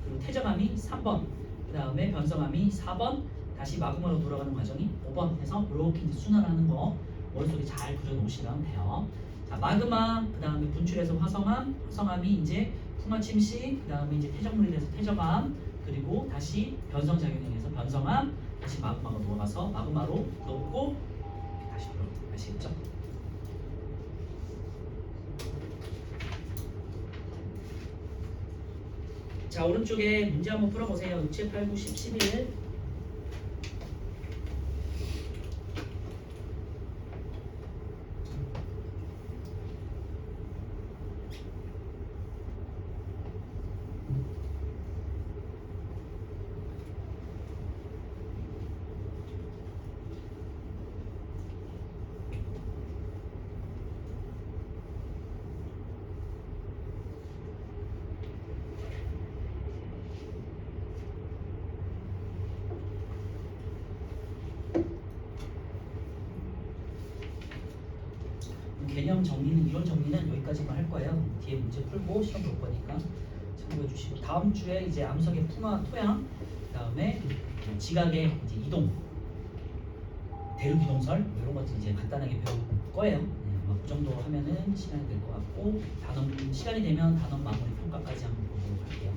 그리고 퇴적암이 3번, 그 다음에 변성암이 4번, 다시 마그마로 돌아가는 과정이 5번 해서 이렇게 이제 순환하는 거 머릿속에 잘 그려놓으시면 돼요. 자, 마그마, 그 다음에 분출해서 화성암, 화성암이 이제 풍화 침식, 그 다음에 이제 퇴적물이 돼서 퇴적암, 그리고 다시 변성 작용에 의해서 변성암, 다시 마그마가 돌아가서 마그마로 녹고 다시 돌아오고. 아시겠죠? 자, 오른쪽에 문제 한번 풀어보세요. 6, 7, 8, 9, 10, 11. 개념 정리는 이론 정리는 여기까지만 할 거예요. 뒤에 문제 풀고 시험 볼 거니까 참고해 주시고 다음 주에 이제 암석의 풍화 토양 그다음에 지각의 이제 이동 대륙 이동설 뭐 이런 것들 이제 간단하게 배울 거예요. 그 정도 하면은 시간이 될 것 같고 단원 시간이 되면 단원 마무리 평가까지 한번 보도록 할게요.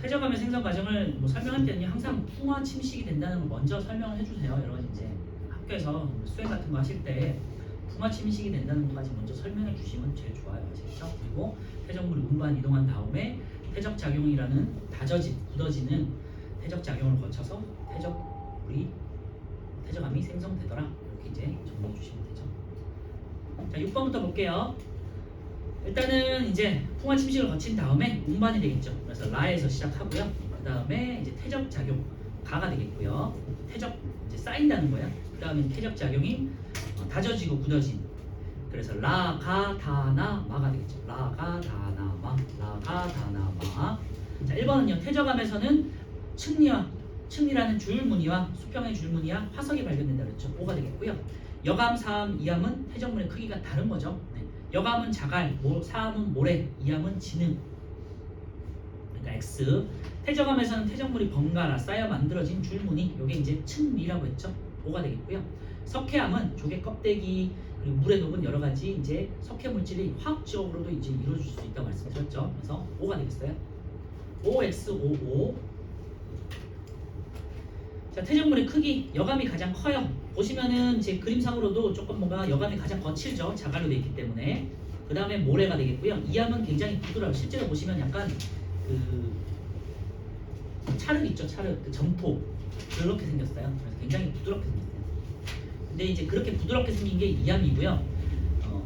퇴적하면 생성 과정을 뭐 설명할 때는 항상 풍화 침식이 된다는 걸 먼저 설명을 해주세요. 여러분 이제 학교에서 수행 같은 거 하실 때 풍화 침식이 된다는 것까지 먼저 설명해 주시면 제일 좋아요. 아시겠죠? 그리고 퇴적물이 운반 이동한 다음에 퇴적 작용이라는 다져진 굳어지는 퇴적 작용을 거쳐서 퇴적암이 생성되더라. 이렇게 이제 정리해 주시면 되죠. 자, 6번부터 볼게요. 일단은 이제 풍화 침식을 거친 다음에 운반이 되겠죠. 그래서 라에서 시작하고요. 그 다음에 이제 퇴적 작용 가가 되겠고요. 퇴적 이제 쌓인다는 거야. 그 다음에 퇴적 작용이 다져지고 굳어진. 그래서 라가 다나 마가 되겠죠. 라가 다나 마, 라가 다나 마. 자, 1번은요. 퇴적암에서는 층리라는 줄무늬와 수평의 줄무늬와 화석이 발견된다 그랬죠. 5가 되겠고요. 여감, 사암, 이암은 퇴적물의 크기가 다른 거죠. 여감은 자갈, 사암은 모래, 이암은 진흙. 그러니까 X. 퇴적암에서는 퇴적물이 번갈아 쌓여 만들어진 줄무늬. 요게 이제 층리라고 했죠. 5가 되겠고요. 석회암은 조개 껍데기 그리고 물에 녹은 여러 가지 이제 석회 물질이 화학적으로도 이제 이루어질 수 있다고 말씀드렸죠. 그래서 5가 되겠어요. OX55. 자, 퇴적물의 크기, 여감이 가장 커요. 보시면은 제 그림상으로도 조금 뭔가 여감이 가장 거칠죠. 자갈로 되어 있기 때문에. 그 다음에 모래가 되겠고요. 이암은 굉장히 부드러워요. 실제로 보시면 약간 그 찰흙 있죠. 찰흙, 그 점포 그렇게 생겼어요. 그래서 굉장히 부드럽게 생겼어요. 근데 이제 그렇게 부드럽게 생긴 게 이암이고요.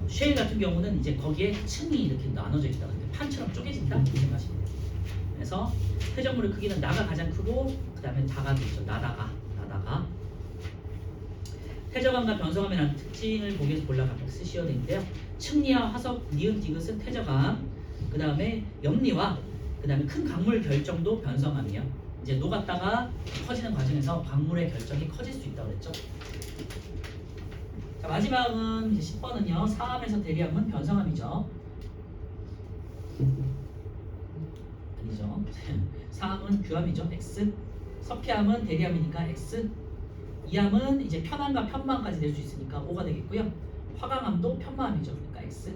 쉐일 같은 경우는 이제 거기에 층이 이렇게 나눠져 있다. 근데 판처럼 쪼개진다 이렇게 생각하시면 돼요. 그래서 퇴적물의 크기는 나가 가장 크고 그 다음에 다가도 있죠. 나다가. 퇴적암과 변성암의 난 특징을 보기 위해서 골라갖고 쓰셔야 되는데요. 층리와 화석, 니은, 디귿은 퇴적암. 그 다음에 염리와 그 다음에 큰 강물 결정도 변성암이에요. 이제 녹았다가 커지는 과정에서 광물의 결정이 커질 수 있다고 그랬죠. 자, 마지막은 이제 10번은요. 사암에서 대리암은 변성암이죠. 아니죠. 사암은 규암이죠. X. 석회암은 대리암이니까 X. 이암은 이제 편암과 편마암까지 될 수 있으니까 O가 되겠고요. 화강암도 편마암이죠. 그러니까 X.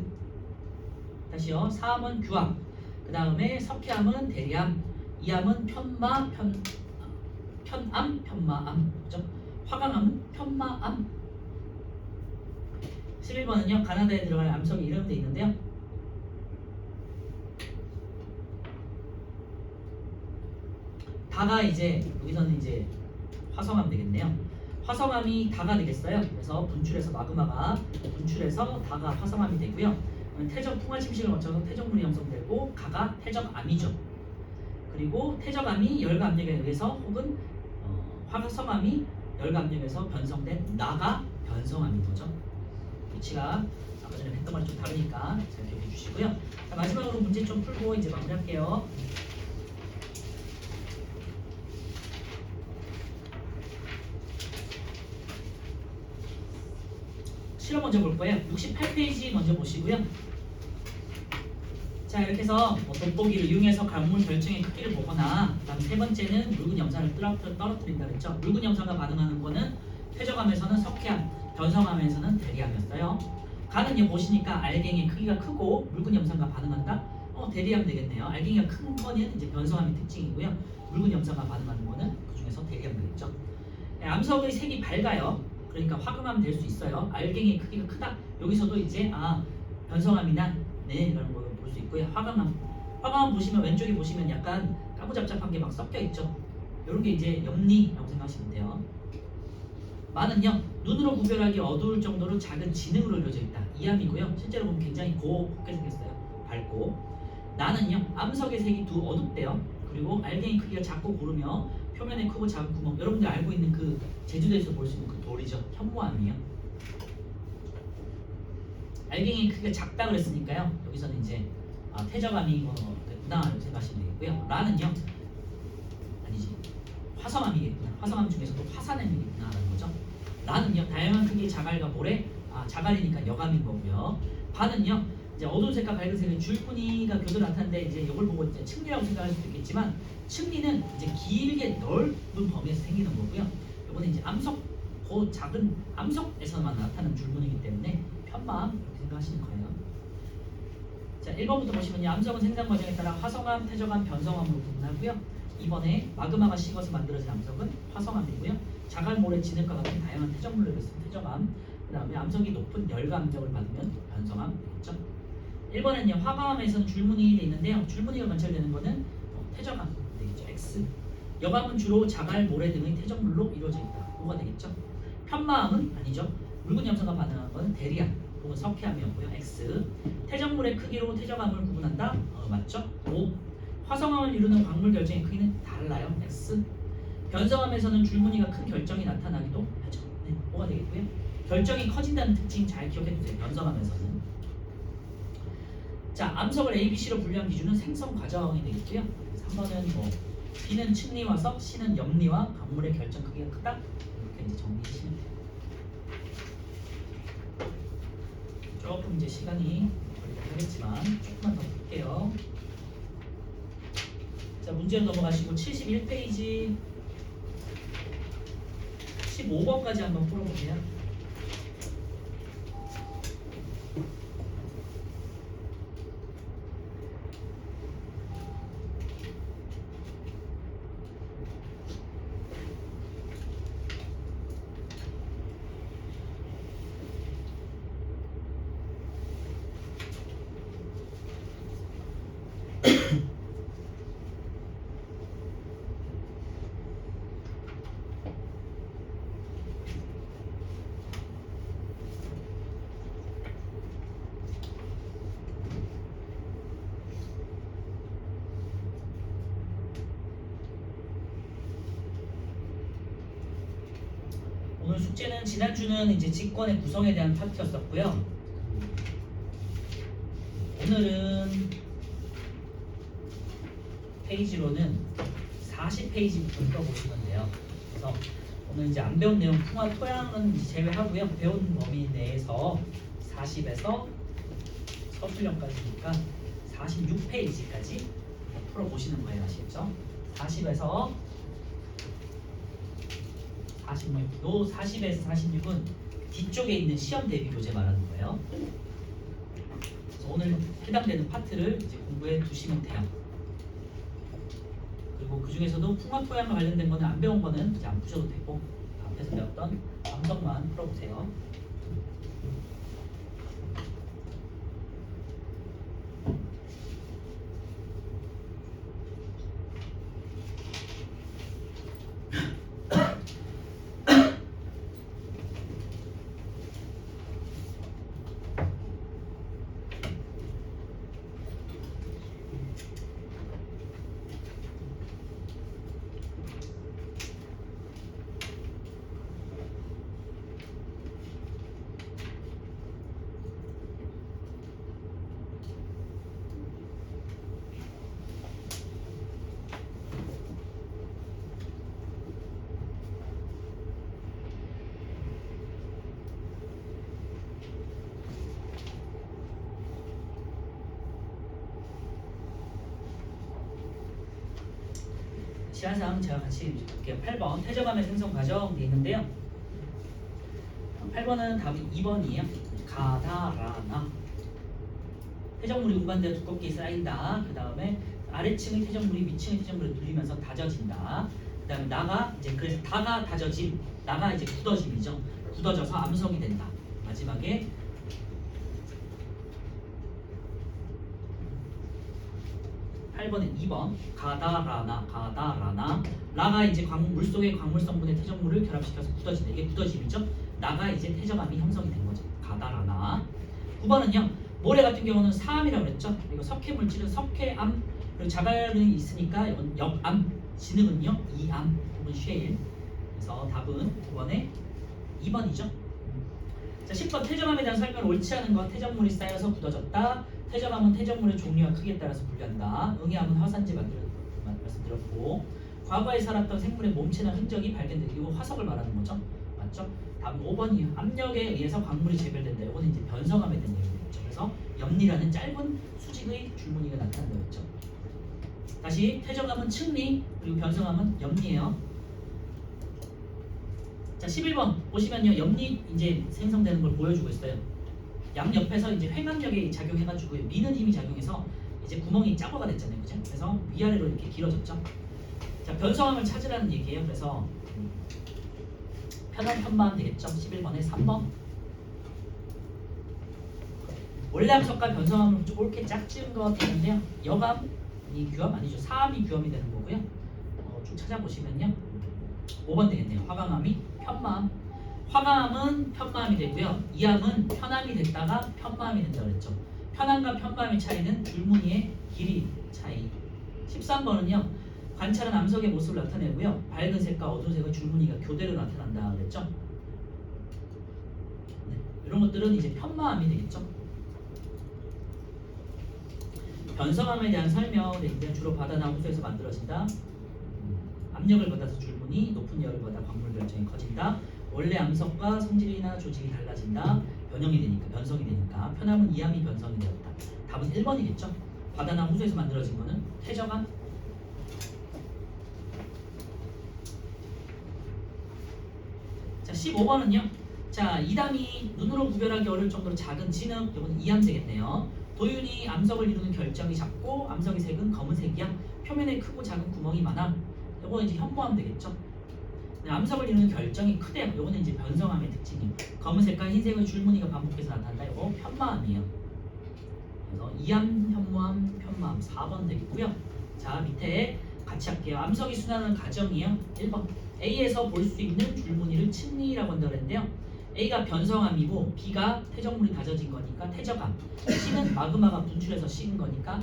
다시요. 사암은 규암. 그 다음에 석회암은 대리암. 이암은 편암, 편마암. 그죠? 화강암은 편마암. 11번은요. 가나다에 들어갈 암석의 이름이 되어 있는데요. 다가 이제 여기서는 이제 화성암 되겠네요. 화성암이 다가 되겠어요. 그래서 분출해서 마그마가 분출해서 다가 화성암이 되고요. 퇴적 풍화 침식을 거쳐서 퇴적물이 형성되고 가가 퇴적암이죠. 그리고 퇴적암이 열과 압력에 의해서 혹은 화성암이 열과 압력에서 변성된 나가 변성암인 거죠. 위치가 아까 전에 했던 거랑 좀 다르니까 잘 기억해 주시고요. 자, 마지막으로 문제 좀 풀고 이제 마무리할게요. 실험 먼저 볼 거예요. 68페이지 먼저 보시고요. 자, 이렇게 해서 돋보기를 이용해서 강물 결정의 크기를 보거나 그다음 세 번째는 묽은 염산을 떨어뜨린다 그랬죠. 묽은 염산과 반응하는 거는 퇴적암에서는 석회암, 변성암에서는 대리암이었어요. 가는 보시니까 알갱이의 크기가 크고 묽은 염산과 반응한다? 대리암 되겠네요. 알갱이가 큰 거는 이제 변성암의 특징이고요. 묽은 염산과 반응하는 거는 그 중에서 대리암 되겠죠. 네, 암석의 색이 밝아요. 그러니까 화금암 될 수 있어요. 알갱이의 크기가 크다. 여기서도 이제 변성암이나 네 이런 거 볼 수 있고요. 화금암 보시면 왼쪽에 보시면 약간 따부잡잡한 게 막 섞여 있죠. 이런 게 이제 염리라고 생각하시면 돼요. 마는요, 눈으로 구별하기 어두울 정도로 작은 진흙으로 이루어져 있다. 이암이고요. 실제로 보면 굉장히 곱게 생겼어요. 밝고. 나는요, 암석의 색이 두 어둡대요. 그리고 알갱이 크기가 작고 고르며 표면에 크고 작은 구멍. 여러분들 알고 있는 그 제주도에서 볼 수 있는 그 돌이죠. 현무암이요. 알갱이 크기가 작다 그랬으니까요. 여기서는 이제 태적암이 됐구나 이렇게 생각하시면 되겠고요. 라는요, 아니지, 화성암이겠구나. 화성암 중에서도 화산암이겠구나라는 거죠. 라는요, 다양한 크기의 자갈과 모래, 자갈이니까 여감인 거고요. 반은요, 이제 어두운 색과 밝은 색의 줄무늬가 교도로 나타나는데 이제 이걸 보고 이제 층리라고 생각할 수도 있겠지만 층리는 이제 길게 넓은 범위에서 생기는 거고요. 이거는 이제 암석, 그 작은 암석에서만 나타나는 줄무늬이기 때문에 편마암 이렇게 생각하시는 거예요. 자, 1번부터 보시면요, 암석은 생장 과정에 따라 화성암, 태적암, 변성암으로 구분하고요. 2번에 마그마가 식어서 만들어진 암석은 화성암이고요. 자갈, 모래, 진흙과 같은 다양한 태적물로 있으면 태적암. 그 다음에 암석이 높은 열과 압력을 받으면 변성암 되겠죠. 1번은요, 화가암에서는 줄무늬 돼 있는데요. 줄무늬가 관찰되는 거는 태적암 되겠죠. X. 여감은 주로 자갈, 모래 등의 태적물로 이루어져 있다. O가 되겠죠. 편마암은 아니죠. 묽은 염소가 반응한 것은 대리암 혹은 석회암이었고요. X. 태적물의 크기로 태적암을 구분한다. 맞죠? O. 화성암을 이루는 광물 결정의 크기는 달라요. X. 변성암에서는 줄무늬가 큰 결정이 나타나기도 하죠. 네, O가 되겠고요. 결정이 커진다는 특징 잘 기억해두세요. 변성암에서는. 자, 암석을 A, B, C로 분류한 기준은 생성 과정이 되겠고요. 3번은 뭐 B는 층리와 석, C는 염리와 광물의 결정 크기가 크다. 이렇게 이제 정리하시면 돼요. 조금 이제 시간이 걸리긴 하겠지만 조금만 더 볼게요. 자, 문제로 넘어가시고 71페이지 15번까지 한번 풀어보세요. 오늘 숙제는 지난주는 이제 직권의 구성에 대한 파트였었고요. 오늘은 페이지로는 40페이지부터 풀어보시면 돼요. 그래서 오늘 이제 안 배운 내용 풍화 토양은 이제 제외하고요. 배운 범위 내에서 40에서 서술형까지니까 46페이지까지 풀어보시는 거예요. 아시겠죠? 40에서 46, 요 40에서 46은 뒤쪽에 있는 시험 대비 교재 말하는 거예요. 그래서 오늘 해당되는 파트를 이제 공부해 두시면 돼요. 그리고 그 중에서도 풍화 토양과 관련된 거는 안 배운 거는 이제 안 푸셔도 되고 앞에서 배웠던 암석만 풀어보세요. 시간상 제가 같이 볼게요. 8번 태저감의 생성 과정 돼 있는데요. 8번은 답이 2번이에요. 가다라나 태적물이 운반되어 두껍게 쌓인다. 그 다음에 아래층의 태적물이 위층의 태적물을 눌리면서 다져진다. 그 다음에 나가 이제 그래서 다가 다져짐, 나가 이제 굳어짐이죠. 굳어져서 암석이 된다. 마지막에 18번에 2번 가다라나 라가 이제 물속의 광물 성분의 퇴적물을 결합시켜서 굳어진다. 이게 굳어짐이죠. 나가 이제 퇴적암이 형성이 된 거죠. 가다라나. 9번은요. 모래 같은 경우는 사암이라고 그랬죠. 그리고 석회 물질은 석회암, 그리고 자갈이 있으니까 이건 역암, 진흙은요 이암 혹은 쉐일. 그래서 답은 9번에 2번이죠. 자, 10번 퇴적암에 대한 설명을 옳지 않은 것. 퇴적물이 쌓여서 굳어졌다. 퇴적암은 퇴적물의 종류와 크기에 따라서 분류한다. 응해암은 화산재 말씀드렸고, 과거에 살았던 생물의 몸체나 흔적이 발견되고, 이거 화석을 말하는 거죠. 맞죠? 다음 5번이요. 압력에 의해서 광물이 재별된다. 이거는 이제 변성암에 대한 얘기겠죠. 그래서 염리라는 짧은 수직의 줄무늬가 나타난다 했죠. 다시 퇴적암은 층리, 그리고 변성암은 염리예요. 자, 11번 보시면요. 염리 이제 생성되는 걸 보여주고 있어요. 양 옆에서 이제 횡압력이 작용해가지고 미는 힘이 작용해서 이제 구멍이 짜고가 됐잖아요. 그죠? 그래서 위아래로 이렇게 길어졌죠. 자, 변성암을 찾으라는 얘기예요. 그래서 편한 편마음 되겠죠. 11번에 3번. 원래 암석과 변성암은 좀 옳게 짝지은 것 같은데요. 역암이 규암 아니죠. 사암이 규암이 되는 거고요. 쭉 찾아보시면요. 5번 되겠네요. 화강암이 편마암. 화강암은 편마암이 되고요. 이암은 편암이 됐다가 편마암이 된다고 그랬죠. 편암과 편마암의 차이는 줄무늬의 길이 차이. 13번은요. 관찰은 암석의 모습을 나타내고요. 밝은 색과 어두운 색의 줄무늬가 교대로 나타난다 그랬죠. 네, 이런 것들은 이제 편마암이 되겠죠. 변성암에 대한 설명은 주로 바다나 호수에서 만들어진다. 압력을 받아서 줄무늬, 높은 열을 받아 광물 결정이 커진다. 원래 암석과 성질이나 조직이 달라진다. 변형이 되니까, 변성이 되니까. 편암은 이암이 변성이 되었다. 답은 1번이겠죠. 바다나 호수에서 만들어진 거는 퇴적암. 자, 15번은요. 자, 이담이 눈으로 구별하기 어려울 정도로 작은 진흙, 이건 이암 되겠네요. 도윤이 암석을 이루는 결정이 작고 암석의 색은 검은색이야. 표면에 크고 작은 구멍이 많아. 이거는 이제 현무암 되겠죠. 암석을 이루는 결정이 크대요. 이거는 이제 변성암의 특징이에요. 검은색과 흰색의 줄무늬가 반복해서 나타난다. 이거 편마암이에요. 그래서 이암, 현무암, 편마암 4번 되겠고요. 자, 밑에 같이 할게요. 암석이 순환하는 과정이에요. 1번. A에서 볼 수 있는 줄무늬를 층리라고 한다고 했는데요. A가 변성암이고 B가 퇴적물이 다져진 거니까 퇴적암. C는 마그마가 분출해서 식은 거니까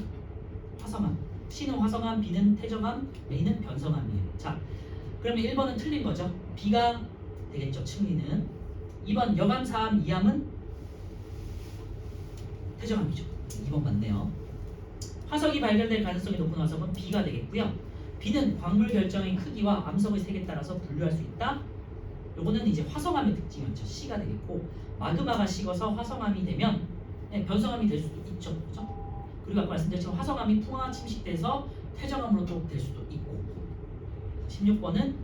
화성암. C는 화성암, B는 퇴적암, A는 변성암이에요. 자, 그러면 1번은 틀린 거죠. B가 되겠죠. 층리는. 2번 여암, 사암, 이암은 퇴적암이죠. 2번 맞네요. 화석이 발견될 가능성이 높은 화석은 B가 되겠고요. B는 광물 결정의 크기와 암석의 색에 따라서 분류할 수 있다. 요거는 이제 화성암의 특징이었죠. C가 되겠고, 마그마가 식어서 화성암이 되면 변성암이 될 수도 있죠. 그죠? 그리고 아까 말씀드렸지만 화성암이 풍화가 침식돼서 퇴적암으로 또 될 수도 있고. 16번은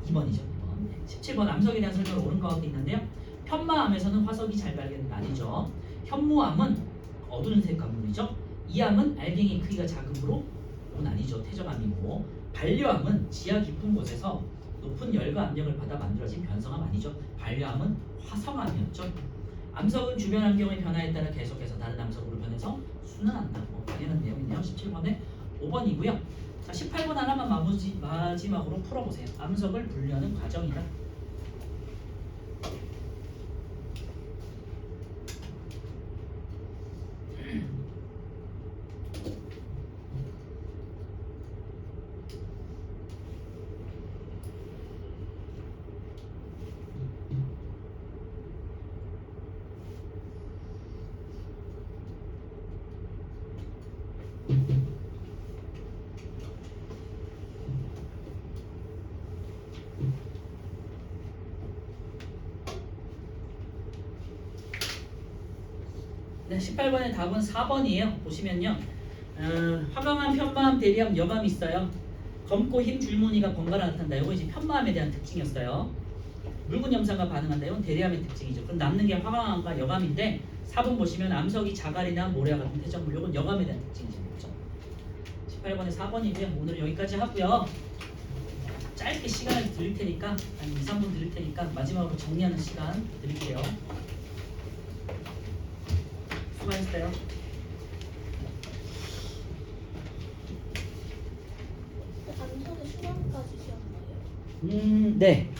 2번이죠. 2번. 17번 암석에 대한 설명을 옳은 것 같게 있는데요. 편마암에서는 화석이 잘 발견된 아니죠. 현무암은 어두운 색 광물이죠. 이암은 알갱이 크기가 작으므로 그건 아니죠. 퇴적암이고. 반려암은 지하 깊은 곳에서 높은 열과 압력을 받아 만들어진 변성암 아니죠. 반려암은 화성암이었죠. 암석은 주변 환경의 변화에 따라 계속해서 다른 암석으로 변해서 순환한다. 당연한 내용이네요. 17번에 5번이고요. 자, 18번 하나만 마지막으로 풀어보세요. 암석을 분류하는 과정이다. 네, 18번의 답은 4번이에요. 보시면요. 화강암, 편마암, 대리암, 여암이 있어요. 검고 흰 줄무늬가 번갈아 나타난다. 이거 이제 편마암에 대한 특징이었어요. 묽은 염산과 반응한다. 이건 대리암의 특징이죠. 그럼 남는 게 화강암과 여암인데 4번 보시면 암석이 자갈이나 모래와 같은 퇴적물. 이건 여암에 대한 특징이죠. 그렇죠? 18번에 4번이고요. 오늘은 여기까지 하고요. 짧게 시간을 드릴 테니까 한 2, 3분 드릴 테니까 마지막으로 정리하는 시간 드릴게요. 수고하셨어요. 네.